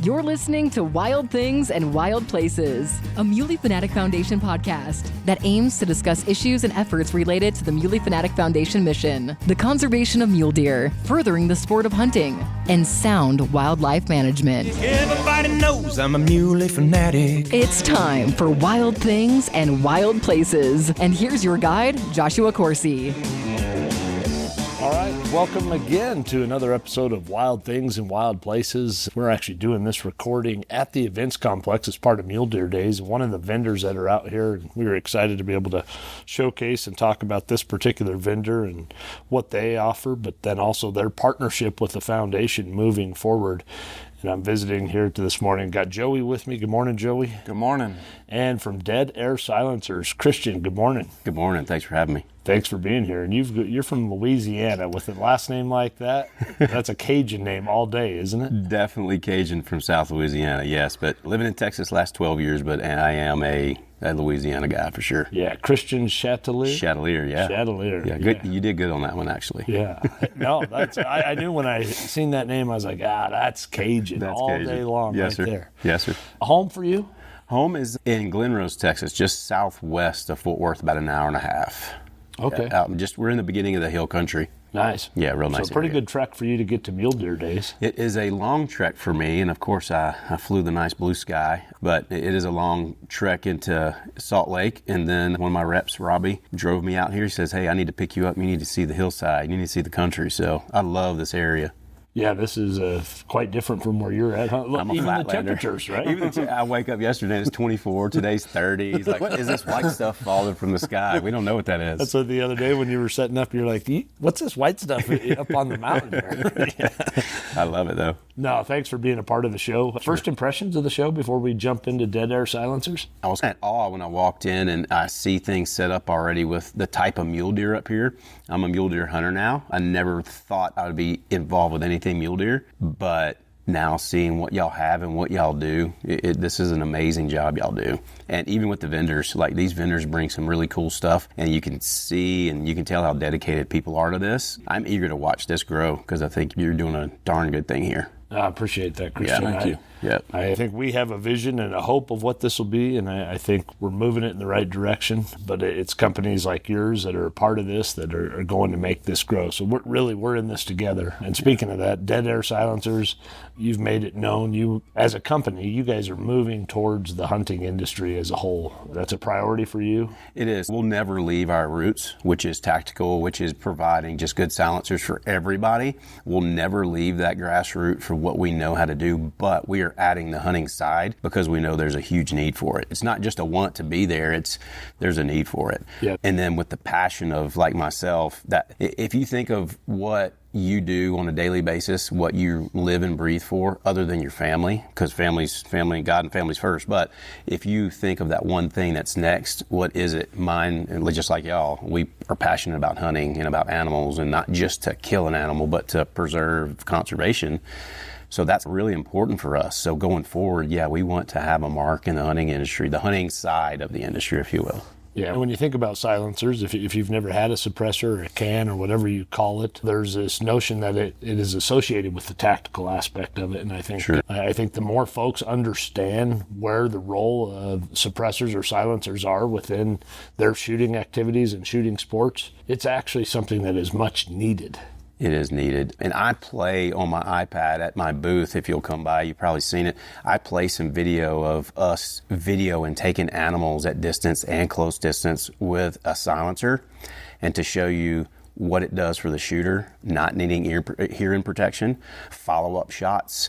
You're listening to Wild Things and Wild Places, a Muley Fanatic Foundation podcast that aims to discuss issues and efforts related to the Muley Fanatic Foundation mission, the conservation of mule deer, furthering the sport of hunting, and sound wildlife management. Everybody knows I'm a Muley fanatic. It's time for Wild Things and Wild Places. And here's your guide, Joshua Corsi. All right, welcome again to another episode of Wild Things and Wild Places. We're actually doing this recording at the events complex as part of Mule Deer Days. One of the vendors that are out here, we were excited to be able to showcase and talk about this particular vendor and what they offer, but then also their partnership with the foundation moving forward. And I'm visiting here this morning. Got Joey with me. Good morning, Joey. Good morning. And from Dead Air Silencers, Christian. Good morning. Good morning. Thanks for having me. Thanks for being here. And you're from Louisiana with a last name like that. That's a Cajun name all day, isn't it? Definitely Cajun from South Louisiana, yes. But living in Texas last 12 years, but I am a Louisiana guy for sure. Yeah, Christian Chatellier. Chatellier, yeah. Chatellier. Yeah, good. You did good on that one, actually. Yeah. No, I knew when I seen that name, I was like, that's Cajun. That's all Cajun. Day long, Yes, right sir. there. Yes, sir. A home for you? Home is in Glen Rose, Texas, just southwest of Fort Worth, about an hour and a half. Okay. We're in the beginning of the hill country. Nice. Yeah, real nice. So pretty area. good trek for you to get to Mule Deer Days. It is a long trek for me, and of course I flew the nice blue sky, but it is a long trek into Salt Lake, and then one of my reps, Robbie, drove me out here. He says, hey, I need to pick you up. You need to see the hillside. You need to see the country. So I love this area. Yeah, this is quite different from where you're at. Huh? I'm a Even flatlander. the temperatures, right? I wake up yesterday and it's 24. Today's 30. He's like, what is this white stuff falling from the sky? We don't know what that is. That's what the other day when you were setting up, you're like, what's this white stuff up on the mountain there? Yeah. I love it, though. No, thanks for being a part of the show. First impressions of the show before we jump into Dead Air Silencers? I was at awe when I walked in and I see things set up already with the type of mule deer up here. I'm a mule deer hunter now. I never thought I would be involved with anything mule deer, but now seeing what y'all have and what y'all do, this is an amazing job y'all do. And even with the vendors, like these vendors bring some really cool stuff, and you can see and you can tell how dedicated people are to this. I'm eager to watch this grow because I think you're doing a darn good thing here. I appreciate that, Christian. Yeah, thank you. Yep. I think we have a vision and a hope of what this will be, and I think we're moving it in the right direction. But it's companies like yours that are a part of this that are going to make this grow. So we're in this together. And speaking of that, Dead Air Silencers, you've made it known. You, as a company, you guys are moving towards the hunting industry as a whole. That's a priority for you? It is. We'll never leave our roots, which is tactical, which is providing just good silencers for everybody. We'll never leave that grassroots for what we know how to do, but we are adding the hunting side because we know there's a huge need for it. It's not just a want to be there, there's a need for it. Yep. And then with the passion of like myself, that if you think of what you do on a daily basis, what you live and breathe for other than your family, because family, God and family's first. But if you think of that one thing that's next, what is it? Mine, and just like y'all, we are passionate about hunting and about animals, and not just to kill an animal, but to preserve conservation. So that's really important for us. So going forward, yeah, we want to have a mark in the hunting industry, the hunting side of the industry, if you will. Yeah, when you think about silencers, if you've never had a suppressor or a can or whatever you call it, there's this notion that it is associated with the tactical aspect of it. And I think Sure. I think the more folks understand where the role of suppressors or silencers are within their shooting activities and shooting sports, it's actually something that is much needed. It is needed. And I play on my iPad at my booth. If you'll come by, you've probably seen it. I play some video of us videoing taking animals at distance and close distance with a silencer, and to show you what it does for the shooter, not needing hearing protection, follow-up shots,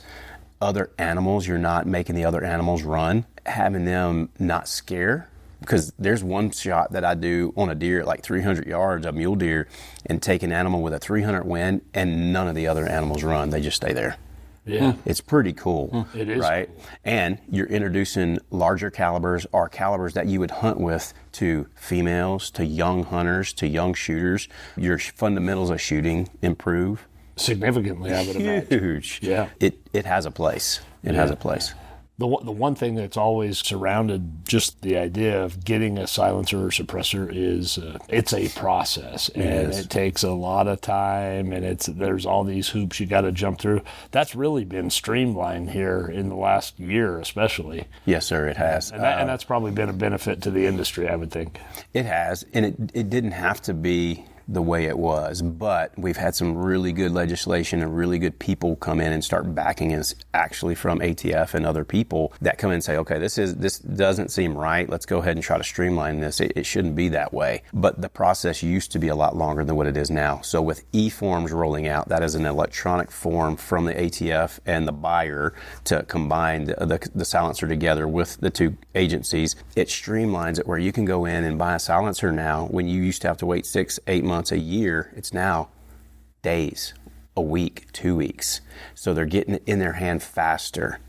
other animals, you're not making the other animals run, having them not scare. Because there's one shot that I do on a deer at like 300 yards, a mule deer, and take an animal with a 300 wind, and none of the other animals run. They just stay there. Yeah. It's pretty cool. It is. Right? Cool. And you're introducing larger calibers or calibers that you would hunt with to females, to young hunters, to young shooters. Your fundamentals of shooting improve. Significantly, I would imagine. Huge. Yeah. It has a place. It has a place. The one thing that's always surrounded just the idea of getting a silencer or suppressor is it's a process, and it takes a lot of time, and there's all these hoops you got to jump through. That's really been streamlined here in the last year, especially. Yes, sir, it has. And that's probably been a benefit to the industry, I would think. It has, and it didn't have to be the way it was, but we've had some really good legislation and really good people come in and start backing us, actually from ATF and other people that come in and say, okay, this doesn't seem right. Let's go ahead and try to streamline this. It shouldn't be that way. But the process used to be a lot longer than what it is now. So with e-forms rolling out, that is an electronic form from the ATF and the buyer to combine the silencer together with the two agencies. It streamlines it where you can go in and buy a silencer now when you used to have to wait 6-8 months, a year. It's now days, a week, 2 weeks. So they're getting it in their hand faster.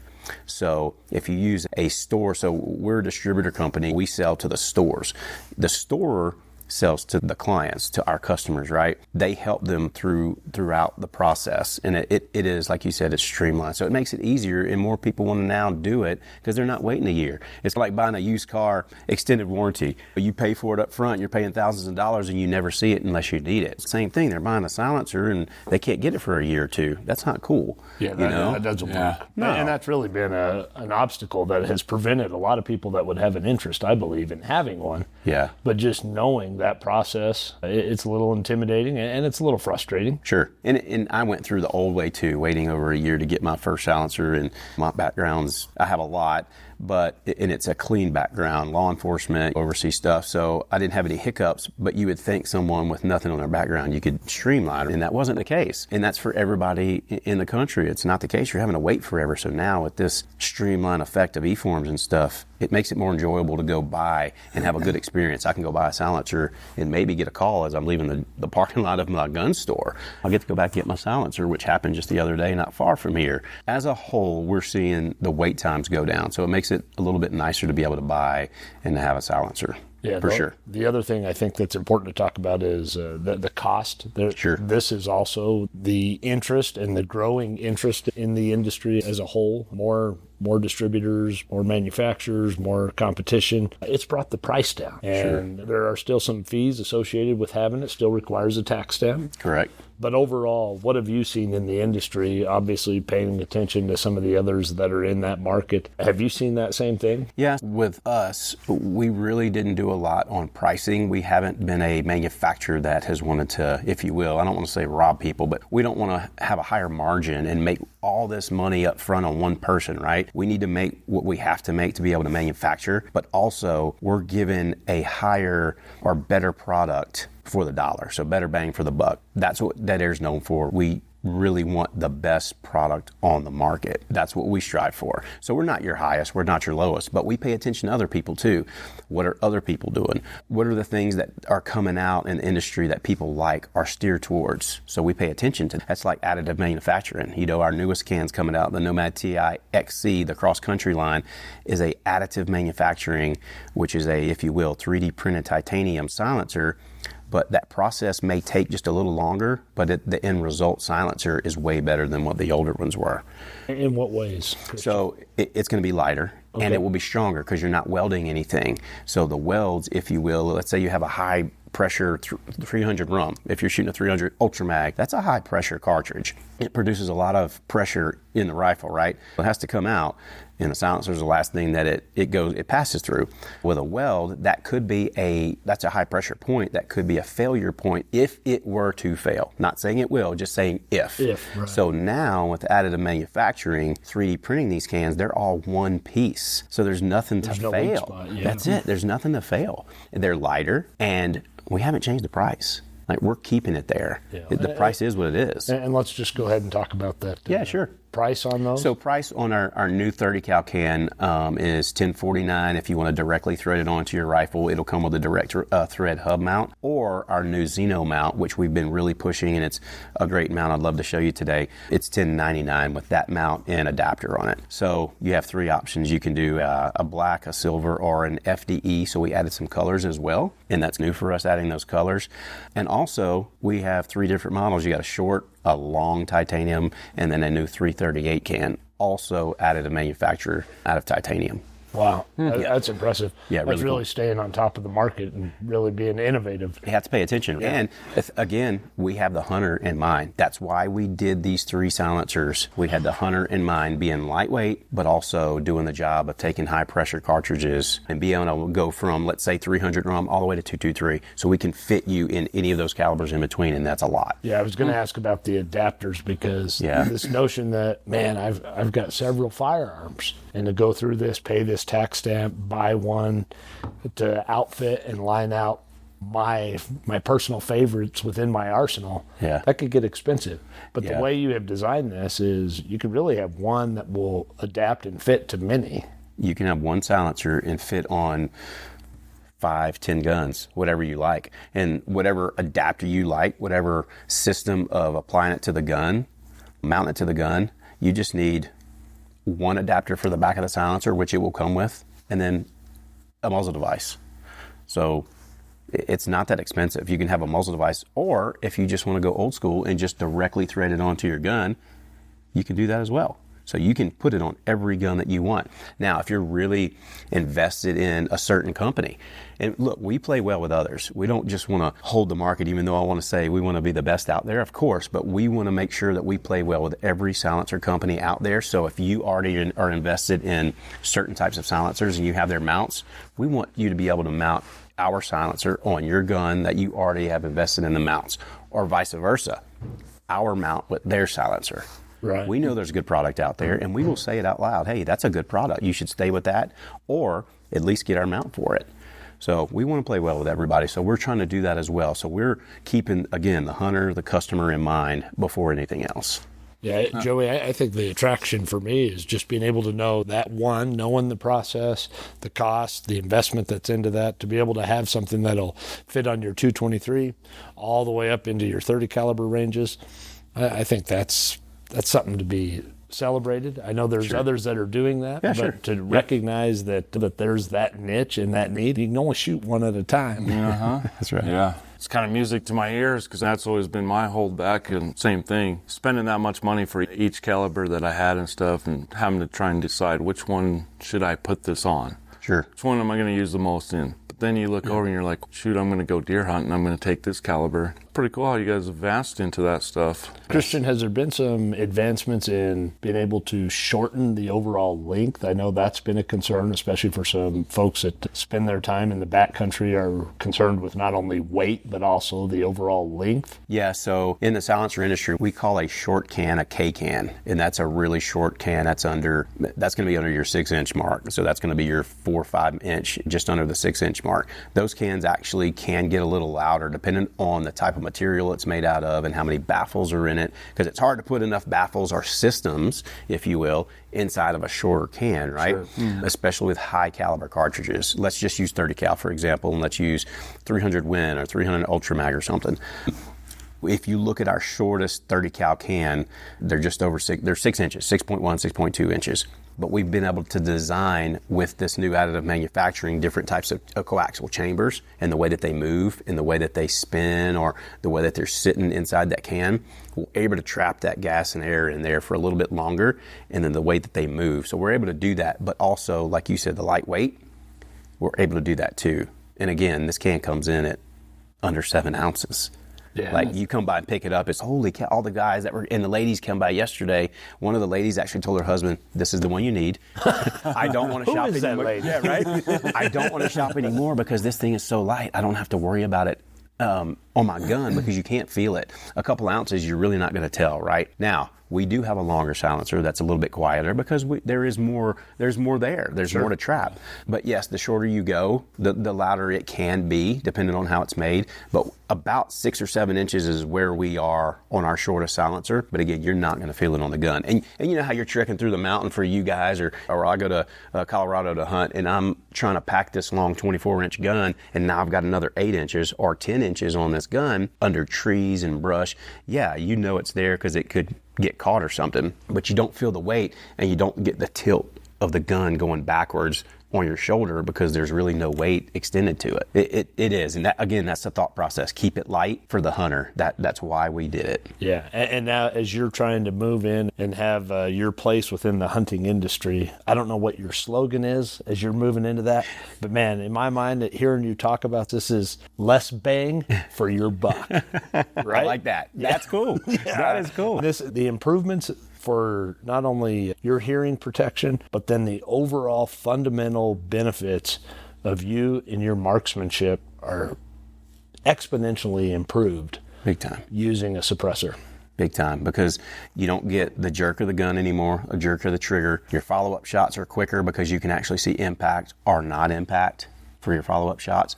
So if you use a store, so we're a distributor company, we sell to the stores. The store sells to the clients, to our customers, right? They help them throughout the process. And it is, like you said, it's streamlined. So it makes it easier, and more people want to now do it because they're not waiting a year. It's like buying a used car extended warranty. You pay for it up front, you're paying thousands of dollars, and you never see it unless you need it. Same thing, they're buying a silencer and they can't get it for a year or two. That's not cool. Yeah, that doesn't work. No. And that's really been an obstacle that has prevented a lot of people that would have an interest, I believe, in having one. Yeah. But just knowing that process, it's a little intimidating and it's a little frustrating. Sure. And I went through the old way too, waiting over a year to get my first silencer. And my backgrounds, I have a lot, and it's a clean background, law enforcement, overseas stuff. So I didn't have any hiccups, but you would think someone with nothing on their background, you could streamline it. And that wasn't the case. And that's for everybody in the country. It's not the case. You're having to wait forever. So now with this streamline effect of e-forms and stuff, it makes it more enjoyable to go buy and have a good experience. I can go buy a silencer and maybe get a call as I'm leaving the parking lot of my gun store. I'll get to go back and get my silencer, which happened just the other day, not far from here. As a whole, we're seeing the wait times go down. So it makes it a little bit nicer to be able to buy and to have a silencer. Yeah, for sure. The other thing I think that's important to talk about is the cost. Sure. This is also the interest and the growing interest in the industry as a whole. More distributors, more manufacturers, more competition. It's brought the price down. And there are still some fees associated with having it. Still requires a tax stamp. Correct. But overall, what have you seen in the industry? Obviously paying attention to some of the others that are in that market. Have you seen that same thing? Yeah, with us, we really didn't do a lot on pricing. We haven't been a manufacturer that has wanted to, if you will, I don't want to say rob people, but we don't want to have a higher margin and make all this money up front on one person, right? We need to make what we have to make to be able to manufacture, but also we're given a higher or better product for the dollar, so better bang for the buck. That's what Dead Air's known for. We really want the best product on the market. That's what we strive for. So we're not your highest, we're not your lowest, but we pay attention to other people too. What are other people doing? What are the things that are coming out in the industry that people like or steer towards? So we pay attention to. That's like additive manufacturing. You know, our newest can's coming out, the Nomad TI XC, the cross-country line, is a additive manufacturing, which is a, if you will, 3D printed titanium silencer. But that process may take just a little longer, but the end result silencer is way better than what the older ones were. In what ways? So it's going to be lighter, and it will be stronger because you're not welding anything. So the welds, if you will, let's say you have a high pressure 300 rum. If you're shooting a 300 Ultra Mag, that's a high pressure cartridge. It produces a lot of pressure in the rifle, right? It has to come out, and the silencer is the last thing that it passes through. With a weld, that's a high pressure point. That could be a failure point if it were to fail. Not saying it will, just saying if. Right. So now with additive manufacturing, 3D printing these cans, they're all one piece. So there's nothing to no weak fail. spot, yeah. That's it. There's nothing to fail. They're lighter, and we haven't changed the price. Like, we're keeping it there. Yeah. The price is what it is. And let's just go ahead and talk about that. Yeah, sure. Price on those? So price on our new 30 cal can is $10.49. If you want to directly thread it onto your rifle, it'll come with a direct thread hub mount, or our new Xeno mount, which we've been really pushing, and it's a great mount I'd love to show you today. It's $10.99 with that mount and adapter on it. So you have three options. You can do a black, a silver, or an FDE. So we added some colors as well, and that's new for us, adding those colors. And also we have three different models. You got a short, a long titanium, and then a new 338 can. also additive manufacturer out of titanium. Wow, that's impressive. Yeah, that's really cool. staying on top of the market and really being innovative. You have to pay attention. Yeah. And again, we have the hunter in mind. That's why we did these 3 silencers. We had the hunter in mind, being lightweight, but also doing the job of taking high pressure cartridges and being able to go from, let's say, 300 ROM all the way to 223. So we can fit you in any of those calibers in between, and that's a lot. Yeah, I was going to ask about the adapters because this notion that, man, I've got several firearms, and to go through this, pay this tax stamp, buy one to outfit and line out my personal favorites within my arsenal, that could get expensive. But the way you have designed this is you can really have one that will adapt and fit to many. You can have one silencer and fit on 5, 10 guns, whatever you like. And whatever adapter you like, whatever system of applying it to the gun, mount it to the gun, you just need one adapter for the back of the silencer, which it will come with, and then a muzzle device. So it's not that expensive. You can have a muzzle device, or if you just want to go old school and just directly thread it onto your gun, you can do that as well. So you can put it on every gun that you want. Now, if you're really invested in a certain company, and look, we play well with others. We don't just want to hold the market, even though I want to say we want to be the best out there, of course, but we want to make sure that we play well with every silencer company out there. So if you already are invested in certain types of silencers and you have their mounts, we want you to be able to mount our silencer on your gun that you already have invested in the mounts, or vice versa, our mount with their silencer. Right. We know there's a good product out there, and we will say it out loud. Hey, that's a good product. You should stay with that, or at least get our mount for it. So we want to play well with everybody. So we're trying to do that as well. So we're keeping, again, the hunter, the customer in mind before anything else. Yeah, Joey, I think the attraction for me is just being able to know that one, knowing the process, the cost, the investment that's into that, to be able to have something that'll fit on your 223 all the way up into your 30 caliber ranges. I think that's something to be celebrated. I know there's others that are doing that, but to recognize that there's that niche and that need, you can only shoot one at a time. That's right. Yeah. It's kind of music to my ears because that's always been my holdback, and same thing. Spending that much money for each caliber that I had and stuff, and having to try and decide which one should I put this on. Sure. Which one am I going to use the most in? But then you look over and you're like, shoot, I'm going to go deer hunting. I'm going to take this caliber. Pretty cool how you guys have advanced into that stuff. Christian, has there been some advancements in being able to shorten the overall length? I know that's been a concern, especially for some folks that spend their time in the backcountry, are concerned with not only weight, but also the overall length. Yeah, so in the silencer industry, we call a short can a K can, and that's a really short can. That's going to be under your 6-inch mark. So that's going to be your 4 or 5 inch, just under the 6-inch mark. Those cans actually can get a little louder depending on the type of material it's made out of and how many baffles are in it, because it's hard to put enough baffles or systems, if you will, inside of a shorter can, right? Sure. Especially with high caliber cartridges. Let's just use 30 cal, for example, and let's use 300 Win or 300 Ultra Mag or something. If you look at our shortest 30 cal can, they're just over they're 6 inches, 6.1, 6.2 inches. But we've been able to design with this new additive manufacturing different types of coaxial chambers, and the way that they move and the way that they spin or the way that they're sitting inside that can. We're able to trap that gas and air in there for a little bit longer, and then the way that they move. So we're able to do that, but also, like you said, the lightweight, we're able to do that too. And again, this can comes in at under 7 ounces. Yeah. Like, you come by and pick it up, it's holy cow, all the guys that were, and the ladies come by yesterday. One of the ladies actually told her husband, this is the one you need. I don't want to shop Who is anymore. That lady? Yeah, right? I don't want to shop anymore because this thing is so light. I don't have to worry about it on my gun because you can't feel it. A couple ounces, you're really not going to tell, right? Now, we do have a longer silencer that's a little bit quieter because there's more there. There's more to trap. But yes, the shorter you go, the louder it can be, depending on how it's made. But about 6 or 7 inches is where we are on our shortest silencer. But again, you're not going to feel it on the gun. And you know how you're trekking through the mountain for you guys, or I go to Colorado to hunt, and I'm trying to pack this long 24-inch gun, and now I've got another 8 inches or 10 inches on this gun under trees and brush. Yeah, you know it's there because it could get caught or something, but you don't feel the weight and you don't get the tilt of the gun going backwards on your shoulder because there's really no weight extended to it. It is. And that, again, that's the thought process. Keep it light for the hunter. That's why we did it. Yeah. And now as you're trying to move in and have your place within the hunting industry, I don't know what your slogan is as you're moving into that, but man, in my mind, hearing you talk about this is less bang for your buck. Right? I like that. That's cool. Yeah. That is cool. The improvements for not only your hearing protection, but then the overall fundamental benefits of you and your marksmanship are exponentially improved. Big time. Using a suppressor. Big time, because you don't get the jerk of the gun anymore, a jerk of the trigger. Your follow-up shots are quicker because you can actually see impact or not impact for your follow-up shots.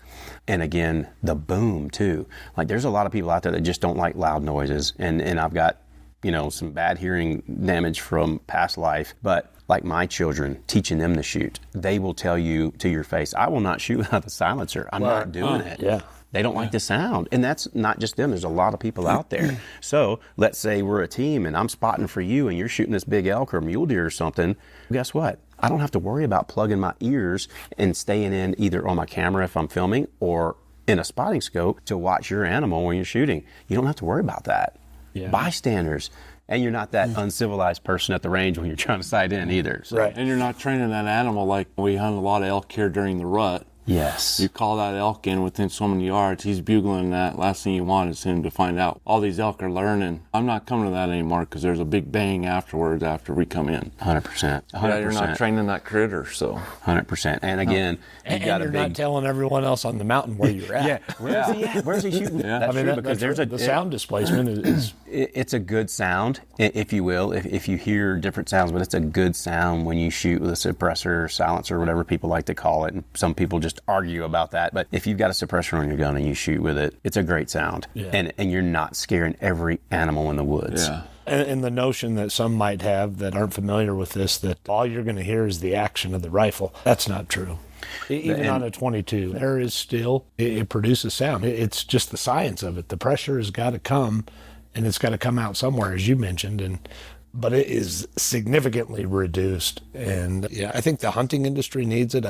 And again, the boom too. Like there's a lot of people out there that just don't like loud noises, and I've got, you know, some bad hearing damage from past life, but like my children, teaching them to shoot, they will tell you to your face, I will not shoot without the silencer. I'm not doing it. Yeah. They don't like the sound. And that's not just them. There's a lot of people out there. So let's say we're a team and I'm spotting for you and you're shooting this big elk or mule deer or something. Guess what? I don't have to worry about plugging my ears and staying in either on my camera if I'm filming or in a spotting scope to watch your animal when you're shooting. You don't have to worry about that. Yeah. Bystanders. And you're not that uncivilized person at the range when you're trying to sight in either. So. Right. And you're not training that animal like we hunt a lot of elk here during the rut. Yes. You call that elk in within so many yards, he's bugling that. Last thing you want is him to find out all these elk are learning. I'm not coming to that anymore because there's a big bang afterwards after we come in. 100%. Yeah, you're not training that critter, so. 100%. And again, you're not telling everyone else on the mountain where you're at. Yeah. Where's he at? Where's he shooting? Yeah. That's true, because there's the sound displacement is... It's a good sound, if you will, if you hear different sounds, but it's a good sound when you shoot with a suppressor, silencer, whatever people like to call it. And some people just argue about that. But if you've got a suppressor on your gun and you shoot with it, it's a great sound. Yeah. And you're not scaring every animal in the woods. Yeah. And the notion that some might have that aren't familiar with this, that all you're going to hear is the action of the rifle, that's not true. Even on a 22, there is still, it produces sound. It's just the science of it. The pressure has got to come, and it's got to come out somewhere, as you mentioned, but it is significantly reduced. And yeah, I think the hunting industry needs it.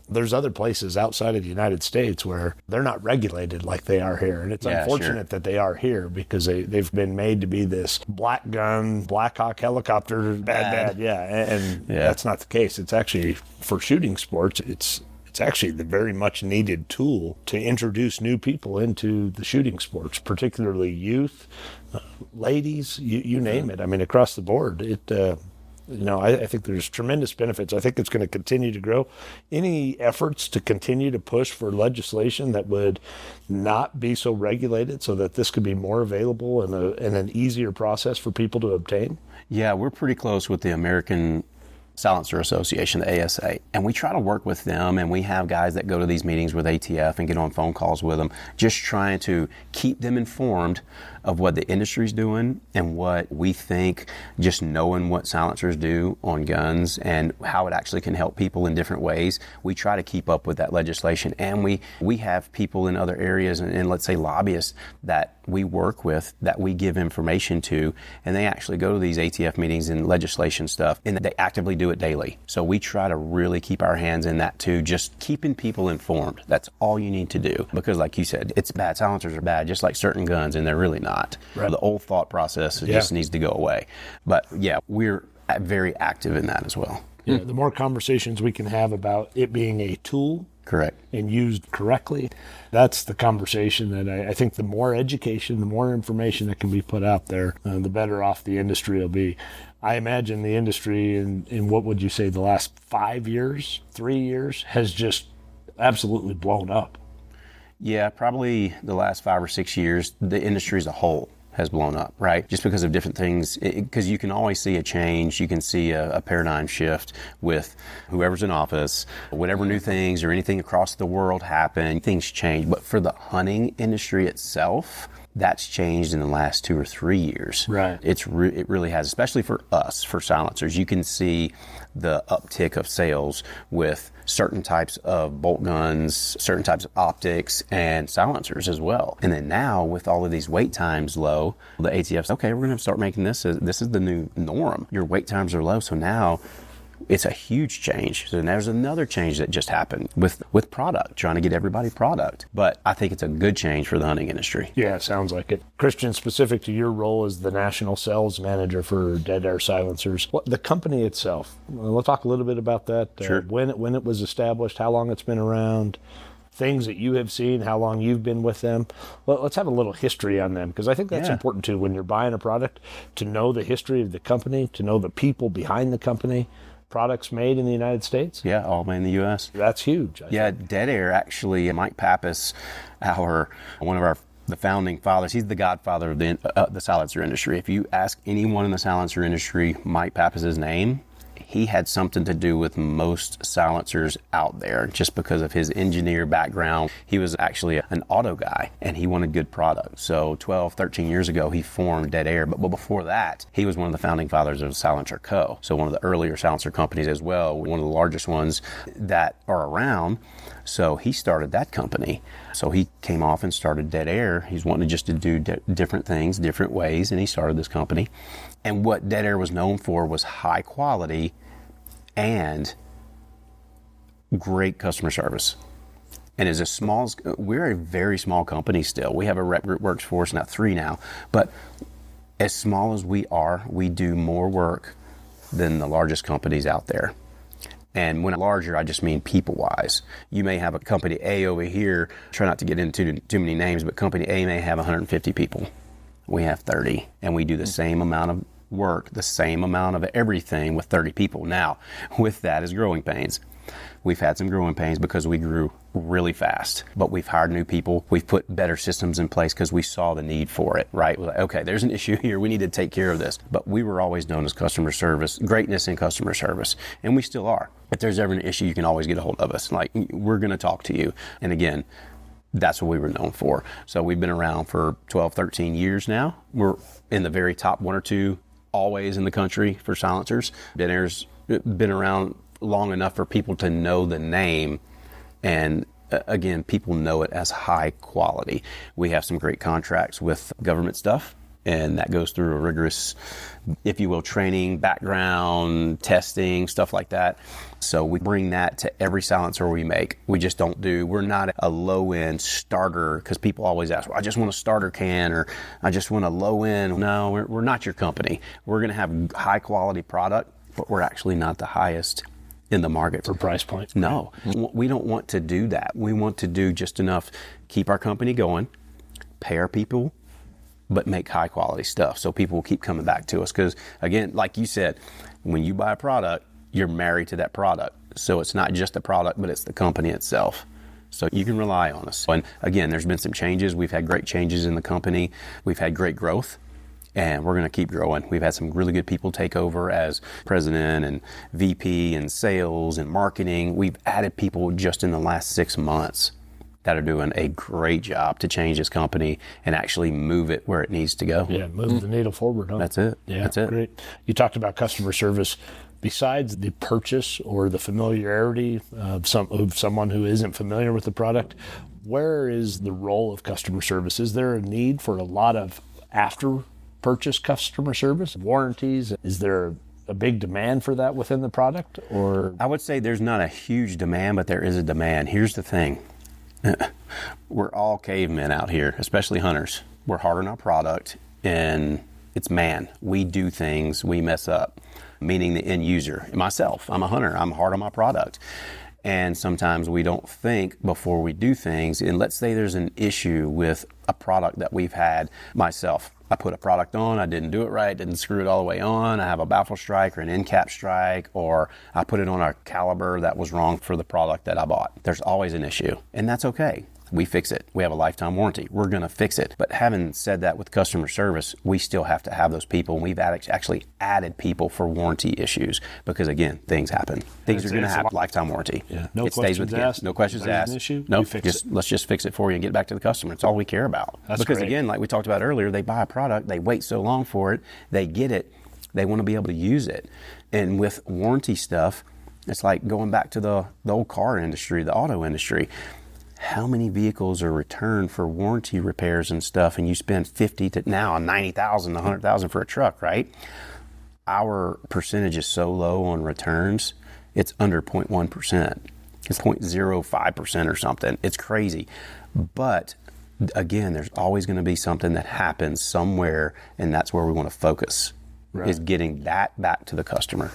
There's other places outside of the United States where they're not regulated like they are here. And it's unfortunate that they are here because they've been made to be this black gun, Black Hawk helicopter, bad. Yeah. And that's not the case. It's actually, for shooting sports, it's actually the very much needed tool to introduce new people into the shooting sports, particularly youth, ladies, you name it. I mean, across the board, I think there's tremendous benefits. I think it's going to continue to grow. Any efforts to continue to push for legislation that would not be so regulated so that this could be more available and an easier process for people to obtain? Yeah, we're pretty close with the American Silencer Association, the ASA, and we try to work with them, and we have guys that go to these meetings with ATF and get on phone calls with them, just trying to keep them informed of what the industry's doing and what we think, just knowing what silencers do on guns and how it actually can help people in different ways. We try to keep up with that legislation, and we have people in other areas and let's say lobbyists that we work with that we give information to, and they actually go to these ATF meetings and legislation stuff, and they actively do it daily. So we try to really keep our hands in that too, just keeping people informed. That's all you need to do, because like you said, it's bad. Silencers are bad, just like certain guns, and they're really not. Right. The old thought process just needs to go away. But yeah, we're very active in that as well. Yeah, the more conversations we can have about it being a tool, correct, and used correctly, that's the conversation that I think the more education, the more information that can be put out there, the better off the industry will be. I imagine the industry in what would you say, the last 5 years, 3 years, has just absolutely blown up. Yeah, probably the last 5 or 6 years, the industry as a whole has blown up, right? Just because of different things, because you can always see a change, you can see a paradigm shift with whoever's in office, whatever new things or anything across the world happen, things change. But for the hunting industry itself, that's changed in the last 2 or 3 years. Right. It really has, especially for us, for silencers. You can see the uptick of sales with certain types of bolt guns, certain types of optics, and silencers as well. And then now, with all of these wait times low, the ATF's, okay, we're going to start making this is the new norm. Your wait times are low, so now It's a huge change. So there's another change that just happened with product, trying to get everybody product. But I think it's a good change for the hunting industry. Yeah, sounds like it. Christian, specific to your role as the national sales manager for Dead Air Silencers, the company itself, we'll talk a little bit about that. Sure. When it was established, how long it's been around, things that you have seen, how long you've been with them. Well, let's have a little history on them, because I think that's important too when you're buying a product, to know the history of the company, to know the people behind the company. Products made in the United States? Yeah, all made in the U.S. That's huge. I think. Dead Air, actually, Mike Pappas, the founding fathers, he's the godfather of the silencer industry. If you ask anyone in the silencer industry Mike Pappas's name, he had something to do with most silencers out there just because of his engineer background. He was actually an auto guy, and he wanted good product. So 12, 13 years ago, he formed Dead Air. But before that, he was one of the founding fathers of Silencer Co. So one of the earlier silencer companies as well, one of the largest ones that are around. So he started that company. So he came off and started Dead Air. He's wanting just to do different things, different ways, and he started this company. And what Dead Air was known for was high quality and great customer service. And we're a very small company still. We have a rep group works for us, not 3 now, but as small as we are, we do more work than the largest companies out there. And when larger, I just mean people-wise. You may have a company A over here, try not to get into too many names, but company A may have 150 people. We have 30, and we do the same amount of work, the same amount of everything with 30 people. Now, with that is growing pains. We've had some growing pains because we grew really fast, but we've hired new people. We've put better systems in place because we saw the need for it, right? We're like, okay, there's an issue here. We need to take care of this. But we were always known as customer service, greatness in customer service, and we still are. If there's ever an issue, you can always get a hold of us. Like, we're going to talk to you. And again, that's what we were known for. So we've been around for 12, 13 years now. We're in the very top 1 or 2 always in the country for silencers. Dead Air's been around long enough for people to know the name, and again, people know it as high quality. We have some great contracts with government stuff, and that goes through a rigorous, if you will, training, background, testing, stuff like that. So we bring that to every silencer we make. We're not a low-end starter, because people always ask, well, I just want a starter can, or I just want a low-end. No, we're not your company. We're going to have high-quality product, but we're actually not the highest in the market. For price point? No, we don't want to do that. We want to do just enough, keep our company going, pay our people, but make high quality stuff so people will keep coming back to us. Because again, like you said, when you buy a product, you're married to that product. So it's not just the product, but it's the company itself. So you can rely on us. And again, there's been some changes. We've had great changes in the company. We've had great growth, and we're going to keep growing. We've had some really good people take over as president and VP and sales and marketing. We've added people just in the last 6 months that are doing a great job to change this company and actually move it where it needs to go. Yeah, move the needle forward. Huh? That's it. Yeah, that's it. Great. You talked about customer service. Besides the purchase or the familiarity of someone who isn't familiar with the product, where is the role of customer service? Is there a need for a lot of after-purchase customer service, warranties? Is there a big demand for that within the product? Or I would say there's not a huge demand, but there is a demand. Here's the thing. We're all cavemen out here, especially hunters. We're hard on our product, and it's we do things, we mess up, meaning the end user. Myself, I'm a hunter, I'm hard on my product. And sometimes we don't think before we do things. And let's say there's an issue with a product that we've had. Myself, I put a product on, I didn't do it right, didn't screw it all the way on, I have a baffle strike or an end cap strike, or I put it on a caliber that was wrong for the product that I bought. There's always an issue, and that's okay. We fix it. We have a lifetime warranty. We're going to fix it. But having said that, with customer service, we still have to have those people. And we've actually added people for warranty issues because, again, things happen. Things are going to have lifetime warranty. Yeah. No it stays with questions asked. No questions asked. An issue? No, let's just fix it for you and get it back to the customer. It's all we care about. That's because, great. again, like we talked about earlier, they buy a product, they wait so long for it, they get it, they want to be able to use it. And with warranty stuff, it's like going back to the old car industry, the auto industry. How many vehicles are returned for warranty repairs and stuff, and you spend $50,000 to now $90,000, $100,000 for a truck, right? our percentage is so low on returns, it's under 0.1%. It's 0.05% or something. It's crazy. But again, there's always going to be something that happens somewhere, and that's where we want to focus, is getting that back to the customer.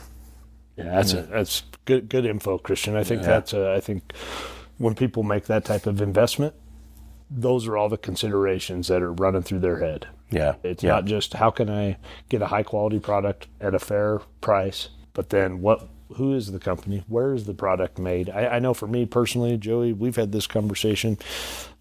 Yeah, that's good info, Christian. I think I think when people make that type of investment, those are all the considerations that are running through their head. Yeah. It's not just how can I get a high quality product at a fair price, but then who is the company? Where is the product made? I know for me personally, Joey, we've had this conversation.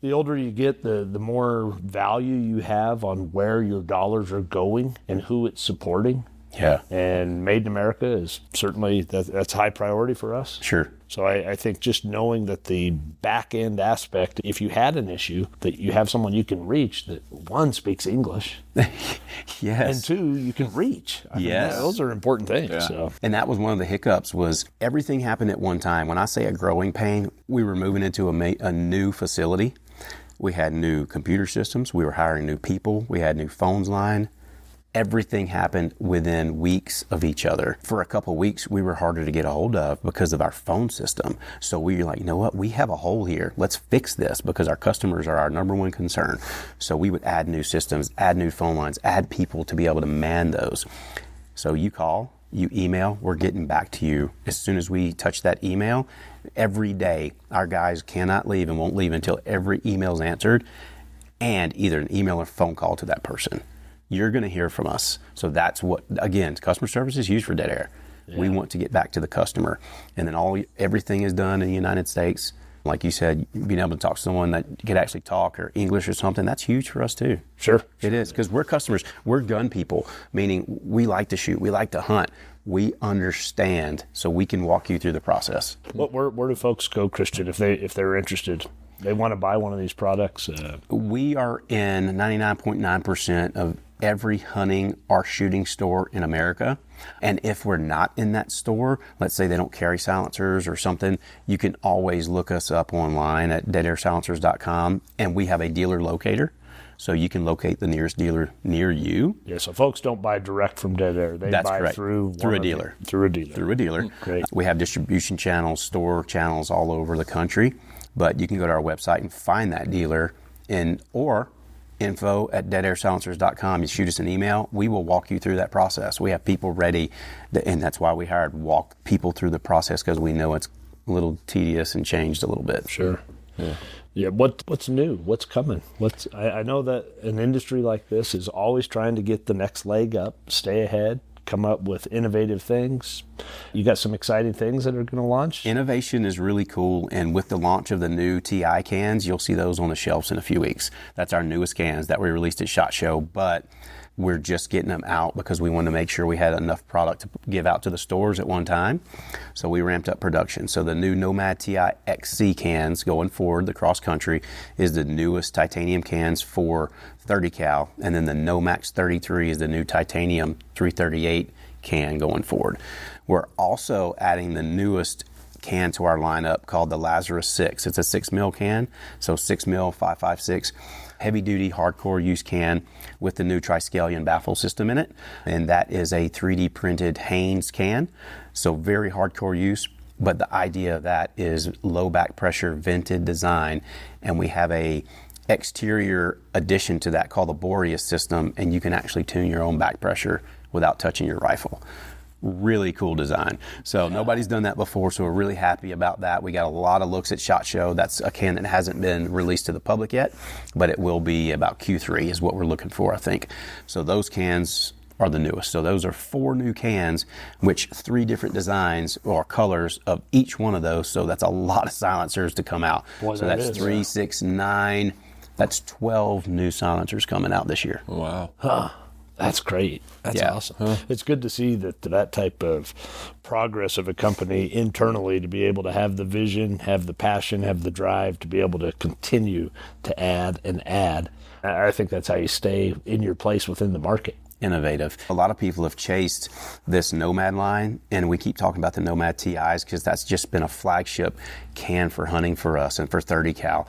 The older you get, the more value you have on where your dollars are going and who it's supporting. Yeah. And Made in America is certainly, that's high priority for us. Sure. So I think just knowing that the back end aspect, if you had an issue, that you have someone you can reach that, one, speaks English. Yes. And two, you can reach. I mean, those are important things. Yeah. So. And that was one of the hiccups, was everything happened at one time. When I say a growing pain, we were moving into a new facility. We had new computer systems. We were hiring new people. We had new phones line. Everything happened within weeks of each other. For a couple of weeks, we were harder to get a hold of because of our phone system. So we were like, you know what? We have a hole here. Let's fix this, because our customers are our number one concern. So we would add new systems, add new phone lines, add people to be able to man those. So you call, you email, we're getting back to you. As soon as we touch that email, every day, our guys cannot leave and won't leave until every email is answered, and either an email or phone call to that person. You're going to hear from us. So that's what, again, customer service is huge for Dead Air. Yeah. We want to get back to the customer. And then everything is done in the United States. Like you said, being able to talk to someone that could actually talk or English or something, that's huge for us too. Sure. It is, because we're customers. We're gun people, meaning we like to shoot. We like to hunt. We understand, so we can walk you through the process. Where do folks go, Christian, if they're interested? They want to buy one of these products? We are in 99.9% of every hunting or shooting store in America. And if we're not in that store, let's say they don't carry silencers or something, you can always look us up online at deadairsilencers.com, and we have a dealer locator. So you can locate the nearest dealer near you. Yeah, so folks don't buy direct from Dead Air. They That's buy correct. through a dealer. Through a dealer. Through a dealer. Great. We have distribution channels, store channels all over the country. But you can go to our website and find that dealer, or info@deadairsilencers.com. You shoot us an email. We will walk you through that process. We have people ready, and that's why we hired walk people through the process, because we know it's a little tedious and changed a little bit. Sure. Yeah. Yeah. What's new? What's coming? I know that an industry like this is always trying to get the next leg up, stay ahead, come up with innovative things. You got some exciting things that are going to launch? Innovation is really cool, and with the launch of the new TI cans, you'll see those on the shelves in a few weeks. That's our newest cans that we released at SHOT Show, but we're just getting them out because we wanted to make sure we had enough product to give out to the stores at one time. So we ramped up production. So the new Nomad TI XC cans going forward, the cross country, is the newest titanium cans for 30 cal. And then the Nomax 33 is the new titanium 338 can going forward. We're also adding the newest can to our lineup called the Lazarus 6. It's a 6 mil can, so 6 mil 5.56. Heavy duty hardcore use can with the new Triskelion baffle system in it, and that is a 3D printed Haynes can, so very hardcore use. But the idea of that is low back pressure vented design, and we have a exterior addition to that called the Boreas system, and you can actually tune your own back pressure without touching your rifle. Really cool design. So nobody's done that before, so we're really happy about that. We got a lot of looks at SHOT Show. That's a can that hasn't been released to the public yet, but it will be about Q3 is what we're looking for, I think. So those cans are the newest. So those are 4 new cans, which 3 different designs or colors of each one of those. So that's a lot of silencers to come out. Boy, so that's 3, 6, 9. That's 12 new silencers coming out this year. Wow. Huh. That's great. That's awesome. Huh. It's good to see that type of progress of a company internally, to be able to have the vision, have the passion, have the drive to be able to continue to add and add. I think that's how you stay in your place within the market. Innovative. A lot of people have chased this Nomad line, and we keep talking about the Nomad TIs because that's just been a flagship can for hunting for us and for 30 cal.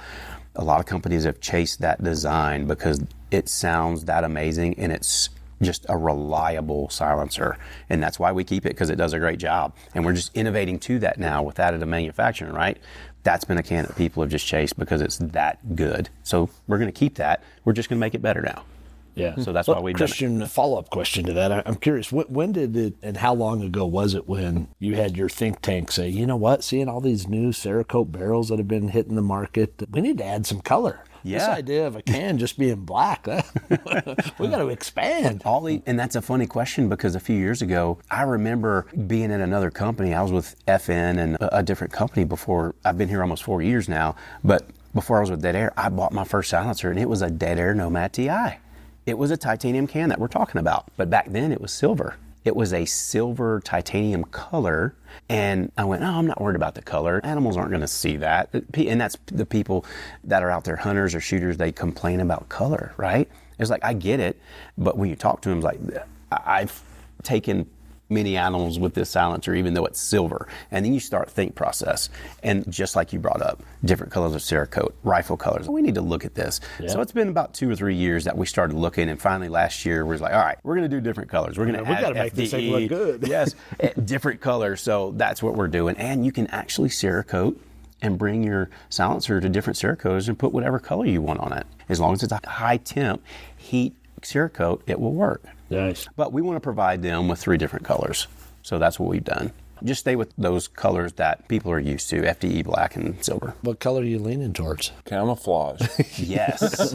A lot of companies have chased that design because it sounds that amazing, and it's just a reliable silencer. And that's why we keep it, because it does a great job. And we're just innovating to that now with additive manufacturing, right? That's been a can that people have just chased because it's that good. So we're going to keep that. We're just going to make it better now. Yeah. So that's why we've done it. Christian, follow-up question to that. I'm curious, when did it and how long ago was it when you had your think tank say, you know what, seeing all these new Cerakote barrels that have been hitting the market, we need to add some color. Yeah. This idea of a can just being black, we got to expand. And that's a funny question, because a few years ago, I remember being at another company. I was with FN and a different company before. I've been here almost 4 years now. But before I was with Dead Air, I bought my first silencer, and it was a Dead Air Nomad TI. It was a titanium can that we're talking about. But back then, it was silver. It was a silver titanium color. And I went, oh, I'm not worried about the color. Animals aren't going to see that. And that's the people that are out there, hunters or shooters, they complain about color, right? It's like, I get it. But when you talk to them, it's like, I've taken many animals with this silencer, even though it's silver. And then you start think process. And just like you brought up, different colors of Cerakote, rifle colors. We need to look at this. Yeah. So it's been about 2 or 3 years that we started looking. And finally last year, we was like, all right, we're going to do different colors. We're going to add got to make this thing look good. Yes, different colors. So that's what we're doing. And you can actually Cerakote and bring your silencer to different Cerakotes and put whatever color you want on it. As long as it's a high temp heat Cerakote, it will work. Nice. But we want to provide them with 3 different colors. So that's what we've done. Just stay with those colors that people are used to, FDE black and silver. What color are you leaning towards? Camouflage. Yes.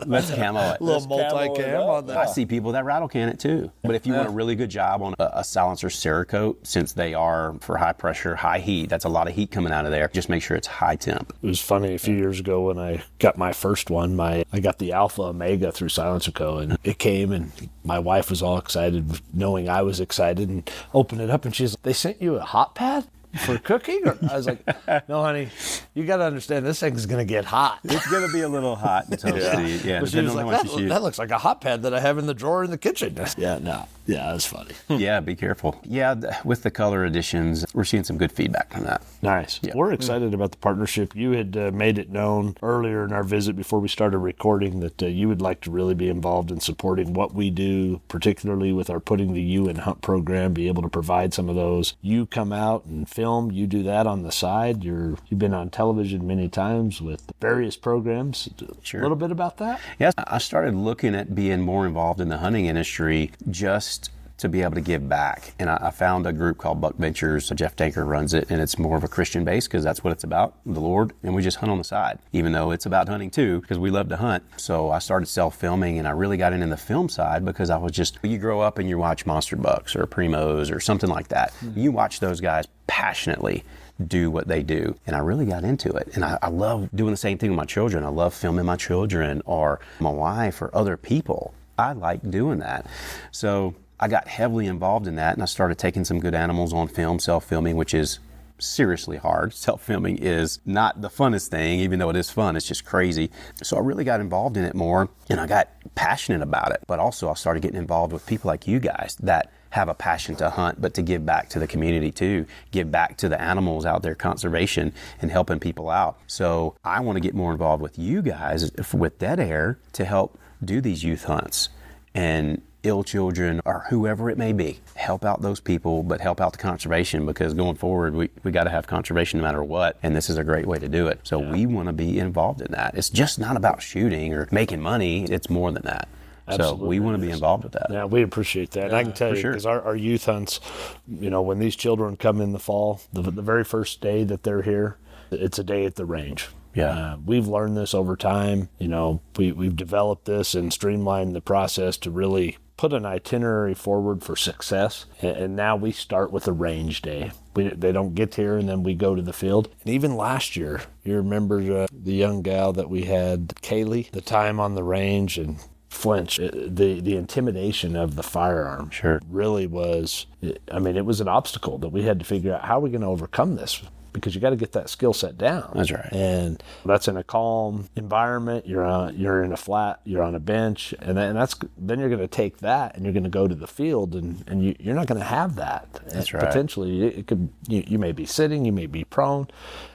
Let's camo it. A little multi-cam on that. I see people that rattle can it too. But if you want a really good job on a silencer Cerakote, since they are for high pressure, high heat, that's a lot of heat coming out of there, just make sure it's high temp. It was funny, a few years ago when I got my first one, I got the Alpha Omega through Silencer Co. And it came, and my wife was all excited, knowing I was excited, and opened it up, and she's like, they sent you a hot pad for cooking? Or I was like, no, honey, you got to understand, this thing's going to get hot. It's going to be a little hot and toasty. Yeah. But she was like, that looks like a hot pad that I have in the drawer in the kitchen. Yeah, it was funny. Yeah, be careful. Yeah, with the color additions, we're seeing some good feedback from that. Nice. Yeah. We're excited about the partnership. You had made it known earlier in our visit before we started recording that you would like to really be involved in supporting what we do, particularly with our Putting the U in Hunt program, be able to provide some of those. You come out and film, you do that on the side. You've been on television many times with various programs. Sure. A little bit about that? Yes, I started looking at being more involved in the hunting industry just to be able to give back. And I found a group called Buck Ventures. Jeff Tanker runs it, and it's more of a Christian base because that's what it's about, the Lord. And we just hunt on the side, even though it's about hunting too, because we love to hunt. So I started self-filming, and I really got into the film side because I was just, you grow up and you watch Monster Bucks or Primos or something like that. You watch those guys passionately do what they do. And I really got into it. And I love doing the same thing with my children. I love filming my children or my wife or other people. I like doing that. So I got heavily involved in that, and I started taking some good animals on film, self-filming, which is seriously hard. Self-filming is not the funnest thing, even though it is fun. It's just crazy. So I really got involved in it more, and I got passionate about it. But also I started getting involved with people like you guys that have a passion to hunt, but to give back to the community too, give back to the animals out there, conservation, and helping people out. So I want to get more involved with you guys, with Dead Air, to help do these youth hunts and ill children or whoever it may be. Help out those people, but help out the conservation, because going forward, we got to have conservation no matter what, and this is a great way to do it. So we want to be involved in that. It's just not about shooting or making money. It's more than that. Absolutely. So we want to be involved with that. Yeah, we appreciate that. And I can tell you, because our youth hunts, when these children come in the fall, the very first day that they're here, it's a day at the range. Yeah. We've learned this over time. We've developed this and streamlined the process to really put an itinerary forward for success. And now we start with a range day. They don't get here and then we go to the field. And even last year, you remember the young gal that we had, Kaylee, the time on the range and flinch, the intimidation of the firearm really was, it was an obstacle that we had to figure out, how are we going to overcome this? Because you got to get that skill set down. That's right. And that's in a calm environment. You're in a flat, you're on a bench, and then you're going to take that and you're going to go to the field, and you're not going to have that. That's right. Potentially, it could, you may be sitting, you may be prone,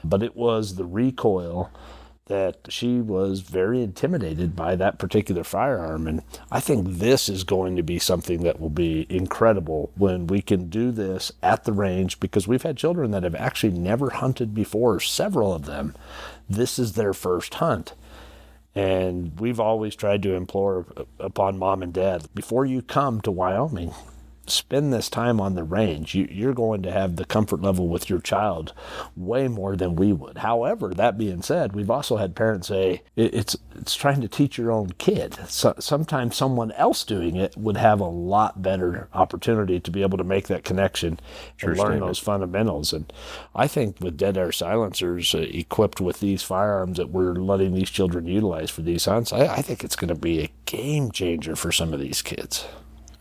but it was the recoil that she was very intimidated by that particular firearm. And I think this is going to be something that will be incredible when we can do this at the range, because we've had children that have actually never hunted before, several of them. This is their first hunt. And we've always tried to implore upon mom and dad, before you come to Wyoming, spend this time on the range. You're going to have the comfort level with your child way more than we would. However, that being said, we've also had parents say it's trying to teach your own kid. So sometimes someone else doing it would have a lot better opportunity to be able to make that connection and learn those fundamentals. And I think with dead air silencers equipped with these firearms that we're letting these children utilize for these hunts, I think it's going to be a game changer for some of these kids.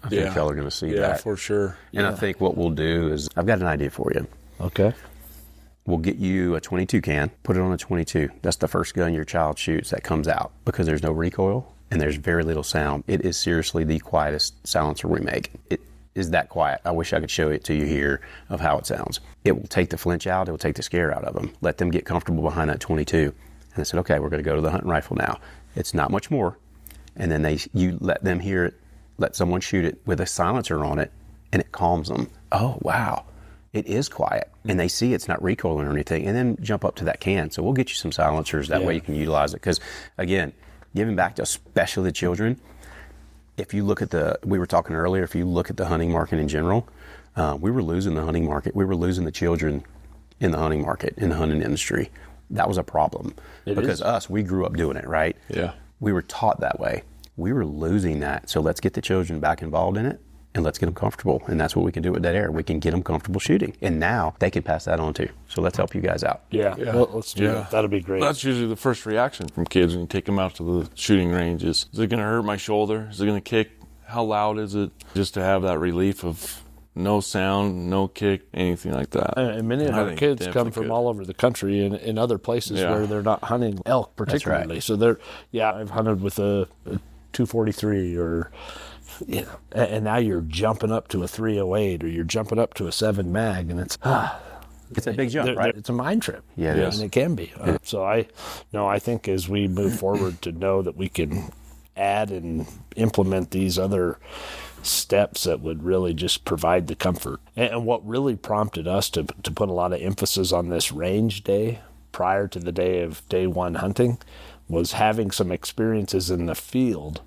I think y'all are going to see that. Yeah, for sure. And I think what we'll do is, I've got an idea for you. Okay. We'll get you a 22 can, put it on a 22. That's the first gun your child shoots that comes out, because there's no recoil and there's very little sound. It is seriously the quietest silencer we make. It is that quiet. I wish I could show it to you here of how it sounds. It will take the flinch out. It will take the scare out of them. Let them get comfortable behind that 22. And I said, okay, we're going to go to the hunting rifle now. It's not much more. And then you let them hear it. Let someone shoot it with a silencer on it, and it calms them. Oh, wow. It is quiet. And they see it's not recoiling or anything, and then jump up to that can. So we'll get you some silencers. That way you can utilize it. Because, again, giving back to especially the children, if you look at we were talking earlier, if you look at the hunting market in general, we were losing the hunting market. We were losing the children in the hunting market, in the hunting industry. That was a problem. Because we grew up doing it, right? Yeah. We were taught that way. We were losing that. So let's get the children back involved in it, and let's get them comfortable. And that's what we can do with Dead Air. We can get them comfortable shooting. And now they can pass that on too. So let's help you guys out. Yeah. Well, let's do that. That'll be great. That's usually the first reaction from kids when you take them out to the shooting range is it going to hurt my shoulder? Is it going to kick? How loud is it? Just to have that relief of no sound, no kick, anything like that. And many of our kids come from all over the country and in other places where they're not hunting elk particularly. Right. So I've hunted with a 243 or, and now you're jumping up to a 308 or you're jumping up to a 7 mag, and it's a big jump, right? It's a mind trip. Yeah, it is. And it can be. So I think as we move forward to know that we can add and implement these other steps that would really just provide the comfort. And what really prompted us to put a lot of emphasis on this range day prior to the day of day one hunting was having some experiences in the field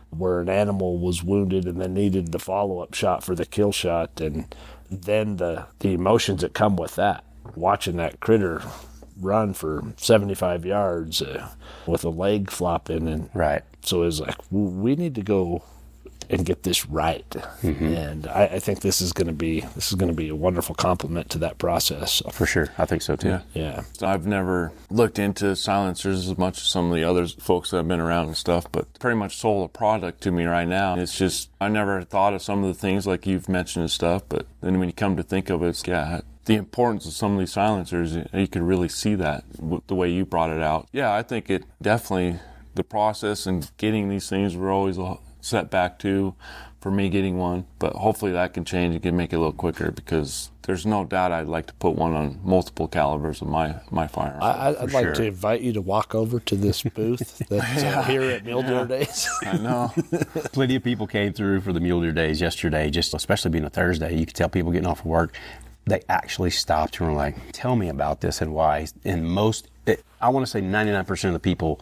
where an animal was wounded and then needed the follow-up shot for the kill shot, and then the emotions that come with that, watching that critter run for 75 yards with a leg flopping. And right. So it was like, we need to go and get this right. Mm-hmm. And I think this is going to be a wonderful complement to that process. So. For sure. I think so too. Yeah. I've never looked into silencers as much as some of the other folks that have been around and stuff, but pretty much sold a product to me right now. It's just, I never thought of some of the things like you've mentioned and stuff, but then when you come to think of it, it's, the importance of some of these silencers, you could really see that the way you brought it out. Yeah, I think it definitely, the process and getting these things were always a setback too for me getting one, but hopefully that can change and can make it a little quicker, because there's no doubt I'd like to put one on multiple calibers of my firearm. I'd like to invite you to walk over to this booth that's here at Mule Deer Days. I know. Plenty of people came through for the Mule Deer Days yesterday, just especially being a Thursday. You could tell people getting off of work, they actually stopped and were like, tell me about this and why. And I want to say 99% of the people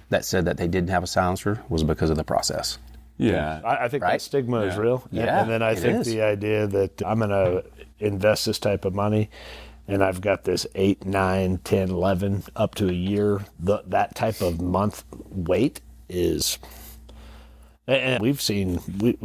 that said that they didn't have a silencer was because of the process. Yeah. I think that stigma is real. Yeah. And then I think the idea that I'm going to invest this type of money and I've got this 8, 9, 10, 11, up to a year, that type of month wait is... And we've seen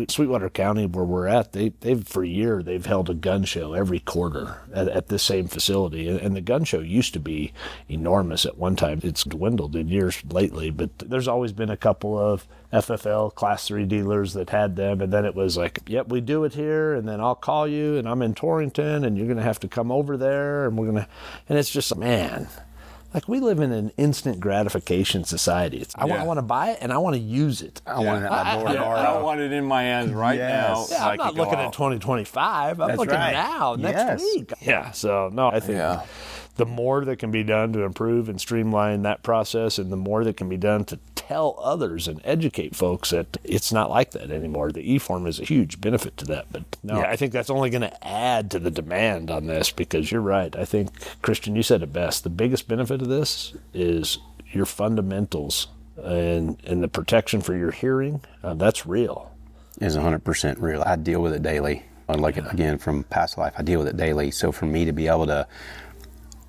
Sweetwater County, where we're at, they've for a year, they've held a gun show every quarter at this same facility. And the gun show used to be enormous at one time. It's dwindled in years lately, but there's always been a couple of FFL Class 3 dealers that had them. And then it was like, yep, we do it here, and then I'll call you, and I'm in Torrington, and you're going to have to come over there, and and it's just, man, Like, we live in an instant gratification society. I want to buy it and I want to use it. I want it at my door I tomorrow. want it in my hands right now. Yes. Yeah, so I'm I not can go looking out. at 2025. I'm That's looking right. now, next Yes. week. Yeah, so no, I think the more that can be done to improve and streamline that process, and the more that can be done to tell others and educate folks that it's not like that anymore. The e-form is a huge benefit to that. But no, I think that's only going to add to the demand on this, because you're right. I think, Christian, you said it best. The biggest benefit of this is your fundamentals and the protection for your hearing. That's real. Is 100% real. I deal with it daily. Like, again, from past life, I deal with it daily. So for me to be able to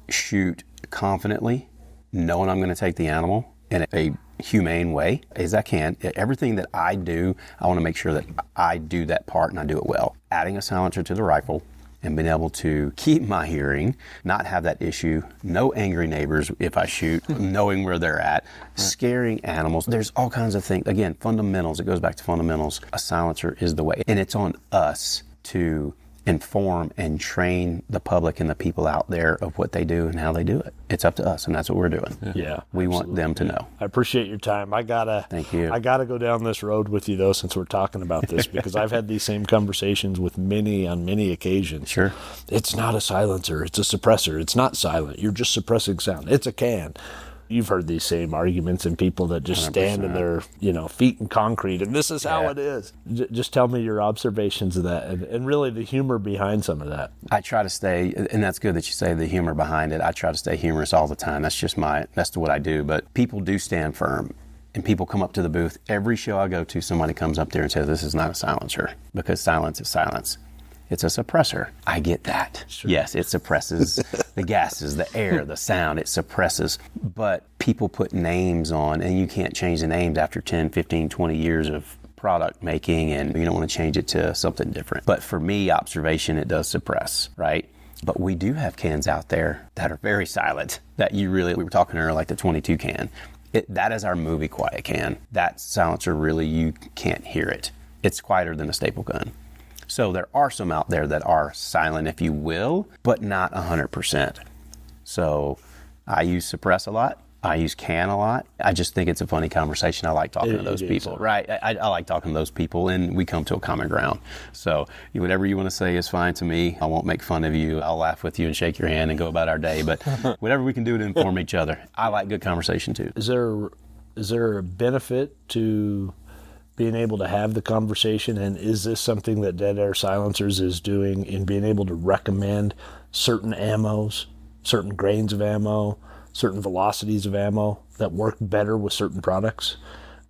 shoot confidently, knowing I'm going to take the animal in a humane way as I can, everything that I do, I want to make sure that I do that part and I do it well. Adding a silencer to the rifle and being able to keep my hearing, not have that issue, no angry neighbors if I shoot, knowing where they're at, scaring animals. There's all kinds of things. Again, fundamentals. It goes back to fundamentals. A silencer is the way. And it's on us to inform and train the public and the people out there of what they do and how they do it. It's up to us, and that's what we're doing. Yeah, we want them to know. I appreciate your time. Thank you. I gotta go down this road with you, though, since we're talking about this, because I've had these same conversations with on many occasions. Sure. It's not a silencer. It's a suppressor. It's not silent. You're just suppressing sound. It's a can. You've heard these same arguments, and people that just stand in their, feet in concrete, and this is how it is. Just tell me your observations of that, and really the humor behind some of that. I try to stay, and that's good that you say the humor behind it. I try to stay humorous all the time. That's what I do. But people do stand firm, and people come up to the booth. Every show I go to, somebody comes up there and says, "This is not a silencer," because silence is silence. It's a suppressor. I get that. Sure. Yes, it suppresses the gases, the air, the sound. It suppresses. But people put names on, and you can't change the names after 10, 15, 20 years of product making, and you don't want to change it to something different. But for me, observation, it does suppress, right? But we do have cans out there that are very silent, that we were talking earlier, like the 22 can. That is our movie quiet can. That silencer, really, you can't hear it. It's quieter than a staple gun. So there are some out there that are silent, if you will, but not 100%. So I use suppress a lot. I use can a lot. I just think it's a funny conversation. I like talking to those people, right? I like talking to those people, and we come to a common ground. So whatever you want to say is fine to me. I won't make fun of you. I'll laugh with you and shake your hand and go about our day. But whatever we can do to inform each other. I like good conversation too. Is there a benefit to being able to have the conversation, and is this something that Dead Air Silencers is doing in being able to recommend certain ammos, certain grains of ammo, certain velocities of ammo that work better with certain products?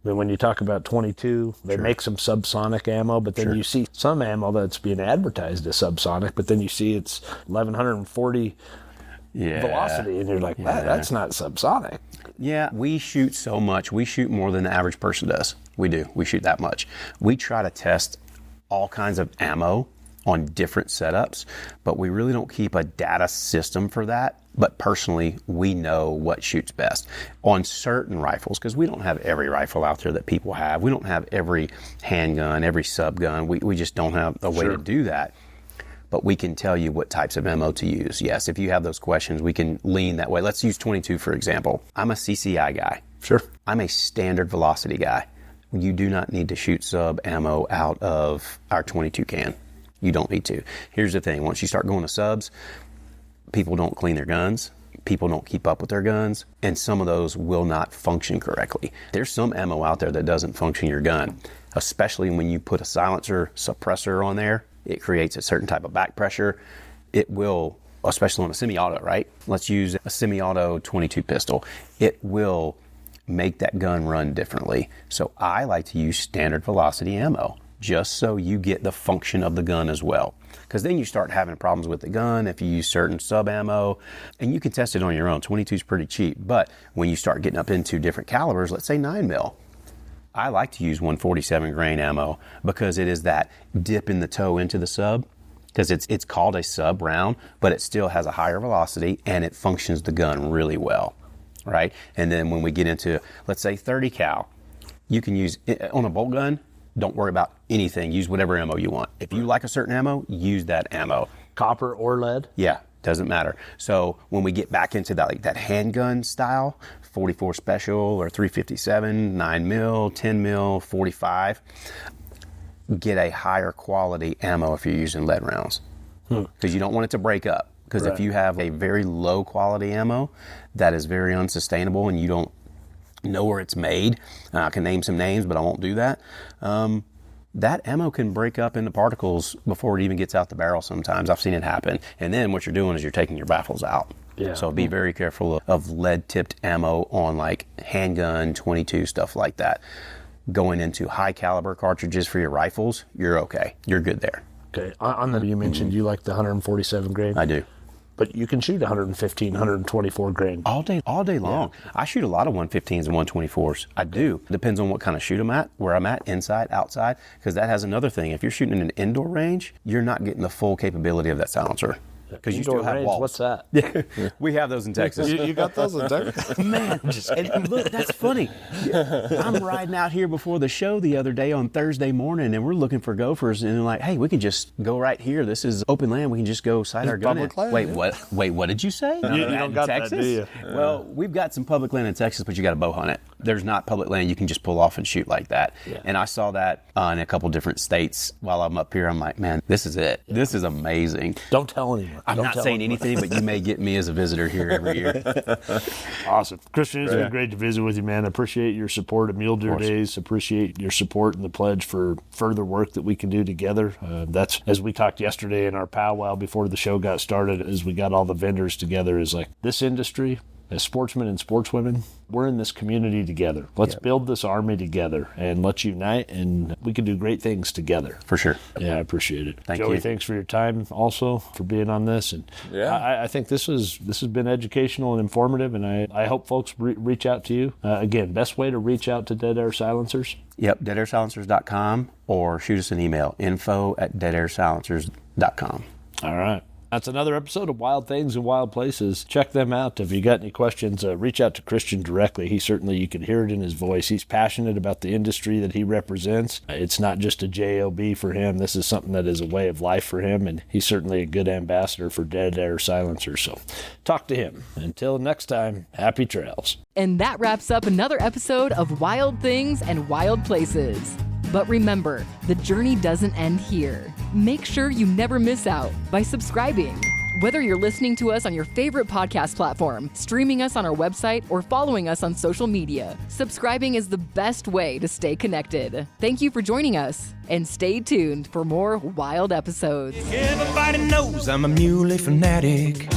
I mean, when you talk about 22, they make some subsonic ammo, but then you see some ammo that's being advertised as subsonic, but then you see it's 1140 velocity, and you're like, that's not subsonic. Yeah, we shoot so much. We shoot more than the average person does. We do. We shoot that much. We try to test all kinds of ammo on different setups, but we really don't keep a data system for that. But personally, we know what shoots best on certain rifles, because we don't have every rifle out there that people have. We don't have every handgun, every sub gun. We just don't have a way to do that. But we can tell you what types of ammo to use. Yes, if you have those questions, we can lean that way. Let's use 22, for example. I'm a CCI guy. Sure. I'm a standard velocity guy. You do not need to shoot sub ammo out of our 22 can. You don't need to. Here's the thing. Once you start going to subs, people don't clean their guns. People don't keep up with their guns, and some of those will not function correctly. There's some ammo out there that doesn't function your gun, especially when you put a silencer suppressor on there. It creates a certain type of back pressure. It will, especially on a semi-auto, right? Let's use a semi-auto 22 pistol. It will make that gun run differently. So I like to use standard velocity ammo, just so you get the function of the gun as well. Because then you start having problems with the gun if you use certain sub ammo, and you can test it on your own. 22 is pretty cheap, but when you start getting up into different calibers, let's say 9mm, I like to use 147 grain ammo, because it is that dip in the toe into the sub, because it's called a sub round, but it still has a higher velocity and it functions the gun really well, right? And then when we get into, let's say 30 cal, you can use on a bolt gun. Don't worry about anything. Use whatever ammo you want. If you like a certain ammo, use that ammo. Copper or lead? Yeah. Doesn't matter. So when we get back into that, like that handgun style, 44 special or 357, 9 mil, 10 mil, 45, get a higher quality ammo if you're using lead rounds, because you don't want it to break up. Because if you have a very low quality ammo that is very unsustainable and you don't know where it's made, I can name some names, but I won't do that. That ammo can break up into particles before it even gets out the barrel sometimes. I've seen it happen. And then what you're doing is you're taking your baffles out. Yeah. So be very careful of lead-tipped ammo on like handgun, 22, stuff like that. Going into high caliber cartridges for your rifles, you're okay. You're good there. Okay. On the, you mentioned you like the 147 grain. I do. But you can shoot 115, 124 grain. All day long. Yeah. I shoot a lot of 115s and 124s. I do. Depends on what kind of shoot I'm at, where I'm at, inside, outside, because that has another thing. If you're shooting in an indoor range, you're not getting the full capability of that silencer. Because you still have walls. What's that? Yeah, we have those in Texas. You got those in Texas? Man, and look, that's funny. I'm riding out here before the show the other day on Thursday morning, and we're looking for gophers, and they're like, hey, we can just go right here. This is open land. We can just go sight our gun in. Land, Wait, what? Wait, what did you say? You don't got Texas? that, do you? Well, we've got some public land in Texas, but you got to bow hunt it. There's not public land you can just pull off and shoot like that. Yeah. And I saw that in a couple different states while I'm up here. I'm like, man, this is it. Yeah. This is amazing. Don't tell anyone. I'm not saying anything, but you may get me as a visitor here every year. Awesome. Christian, it's been great to visit with you, man. I appreciate your support of Mule Deer Days. Appreciate your support and the pledge for further work that we can do together. That's, as we talked yesterday in our powwow before the show got started, as we got all the vendors together, is like this industry, as sportsmen and sportswomen, we're in this community together. Let's build this army together and let's unite, and we can do great things together. For sure. Yeah, I appreciate it. Thank Joey, you. thanks for your time also, for being on this. And I think this has been educational and informative, and I hope folks reach out to you. Again, best way to reach out to Dead Air Silencers? Yep, deadAirSilencers.com, or shoot us an email, info@deadAirSilencers.com. All right. That's another episode of Wild Things and Wild Places. Check them out. If you got any questions, reach out to Christian directly. You can hear it in his voice. He's passionate about the industry that he represents. It's not just a JOB for him. This is something that is a way of life for him, and he's certainly a good ambassador for Dead Air Silencers. So talk to him. Until next time, happy trails. And that wraps up another episode of Wild Things and Wild Places. But remember, the journey doesn't end here. Make sure you never miss out by subscribing. Whether you're listening to us on your favorite podcast platform, streaming us on our website, or following us on social media, subscribing is the best way to stay connected. Thank you for joining us, and stay tuned for more wild episodes. Everybody knows I'm a Muley Fanatic.